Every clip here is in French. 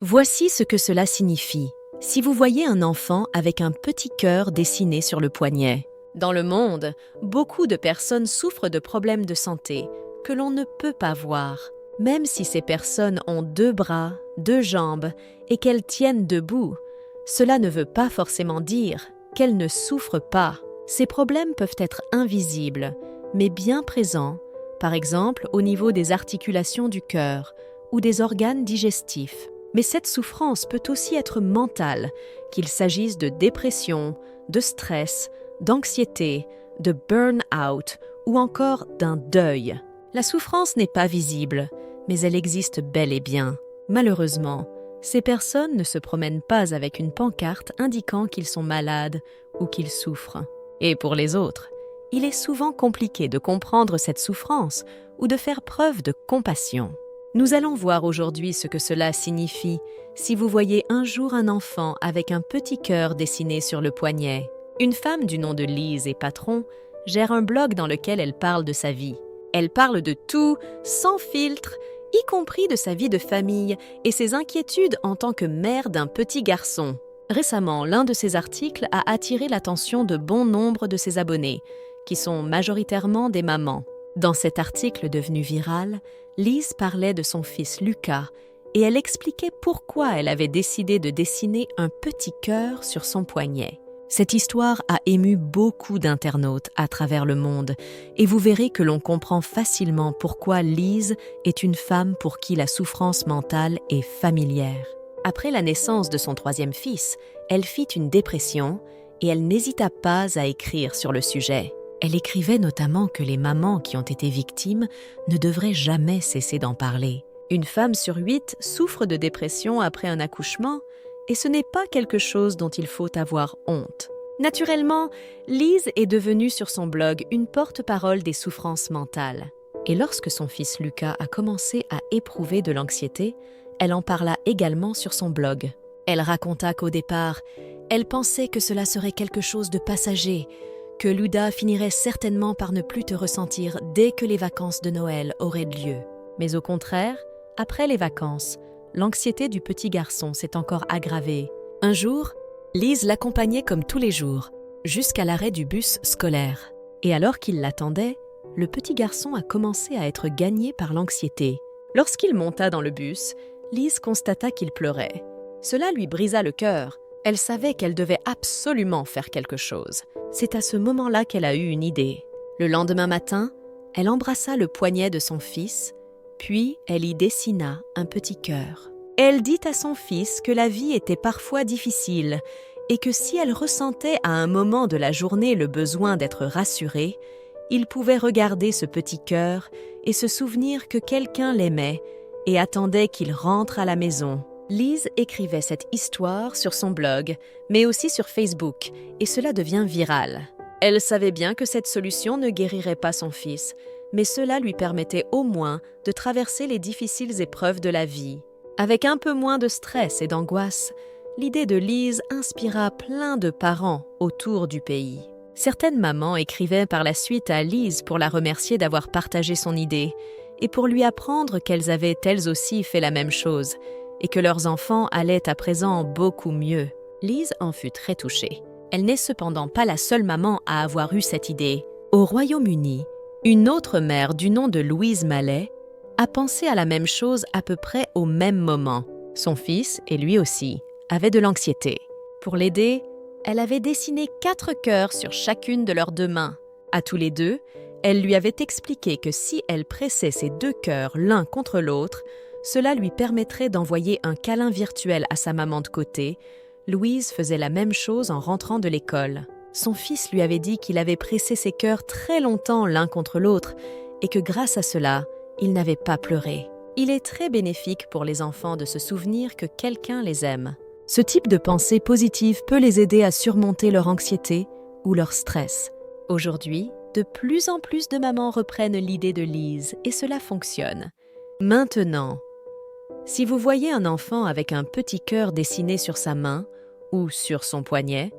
Voici ce que cela signifie. Si vous voyez un enfant avec un petit cœur dessiné sur le poignet. Dans le monde, beaucoup de personnes souffrent de problèmes de santé que l'on ne peut pas voir. Même si ces personnes ont 2 bras, 2 jambes et qu'elles tiennent debout, cela ne veut pas forcément dire qu'elles ne souffrent pas. Ces problèmes peuvent être invisibles, mais bien présents, par exemple au niveau des articulations du cœur ou des organes digestifs. Mais cette souffrance peut aussi être mentale, qu'il s'agisse de dépression, de stress, d'anxiété, de burn-out ou encore d'un deuil. La souffrance n'est pas visible, mais elle existe bel et bien. Malheureusement, ces personnes ne se promènent pas avec une pancarte indiquant qu'ils sont malades ou qu'ils souffrent. Et pour les autres, il est souvent compliqué de comprendre cette souffrance ou de faire preuve de compassion. Nous allons voir aujourd'hui ce que cela signifie si vous voyez un jour un enfant avec un petit cœur dessiné sur le poignet. Une femme du nom de Lise et Patron gère un blog dans lequel elle parle de sa vie. Elle parle de tout, sans filtre, y compris de sa vie de famille et ses inquiétudes en tant que mère d'un petit garçon. Récemment, l'un de ses articles a attiré l'attention de bon nombre de ses abonnés, qui sont majoritairement des mamans. Dans cet article devenu viral, Lise parlait de son fils Lucas et elle expliquait pourquoi elle avait décidé de dessiner un petit cœur sur son poignet. Cette histoire a ému beaucoup d'internautes à travers le monde et vous verrez que l'on comprend facilement pourquoi Lise est une femme pour qui la souffrance mentale est familière. Après la naissance de son 3e fils, elle fit une dépression et elle n'hésita pas à écrire sur le sujet. Elle écrivait notamment que les mamans qui ont été victimes ne devraient jamais cesser d'en parler. Une femme sur 8 souffre de dépression après un accouchement et ce n'est pas quelque chose dont il faut avoir honte. Naturellement, Lise est devenue sur son blog une porte-parole des souffrances mentales. Et lorsque son fils Lucas a commencé à éprouver de l'anxiété, elle en parla également sur son blog. Elle raconta qu'au départ, elle pensait que cela serait quelque chose de passager, que Luda finirait certainement par ne plus te ressentir dès que les vacances de Noël auraient lieu. Mais au contraire, après les vacances, l'anxiété du petit garçon s'est encore aggravée. Un jour, Lise l'accompagnait comme tous les jours, jusqu'à l'arrêt du bus scolaire. Et alors qu'il l'attendait, le petit garçon a commencé à être gagné par l'anxiété. Lorsqu'il monta dans le bus, Lise constata qu'il pleurait. Cela lui brisa le cœur. Elle savait qu'elle devait absolument faire quelque chose. C'est à ce moment-là qu'elle a eu une idée. Le lendemain matin, elle embrassa le poignet de son fils, puis elle y dessina un petit cœur. Elle dit à son fils que la vie était parfois difficile et que si elle ressentait à un moment de la journée le besoin d'être rassurée, il pouvait regarder ce petit cœur et se souvenir que quelqu'un l'aimait et attendait qu'il rentre à la maison. Lise écrivait cette histoire sur son blog, mais aussi sur Facebook, et cela devient viral. Elle savait bien que cette solution ne guérirait pas son fils, mais cela lui permettait au moins de traverser les difficiles épreuves de la vie. Avec un peu moins de stress et d'angoisse, l'idée de Lise inspira plein de parents autour du pays. Certaines mamans écrivaient par la suite à Lise pour la remercier d'avoir partagé son idée et pour lui apprendre qu'elles avaient elles aussi fait la même chose et que leurs enfants allaient à présent beaucoup mieux. Lise en fut très touchée. Elle n'est cependant pas la seule maman à avoir eu cette idée. Au Royaume-Uni, une autre mère du nom de Louise Mallet a pensé à la même chose à peu près au même moment. Son fils, et lui aussi, avait de l'anxiété. Pour l'aider, elle avait dessiné 4 cœurs sur chacune de leurs 2 mains. À tous les 2, elle lui avait expliqué que si elle pressait ces 2 cœurs l'un contre l'autre, cela lui permettrait d'envoyer un câlin virtuel à sa maman de côté. Louise faisait la même chose en rentrant de l'école. Son fils lui avait dit qu'il avait pressé ses cœurs très longtemps l'un contre l'autre et que grâce à cela, il n'avait pas pleuré. Il est très bénéfique pour les enfants de se souvenir que quelqu'un les aime. Ce type de pensée positive peut les aider à surmonter leur anxiété ou leur stress. Aujourd'hui, de plus en plus de mamans reprennent l'idée de Lise et cela fonctionne. Maintenant, si vous voyez un enfant avec un petit cœur dessiné sur sa main ou sur son poignet,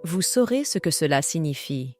vous saurez ce que cela signifie.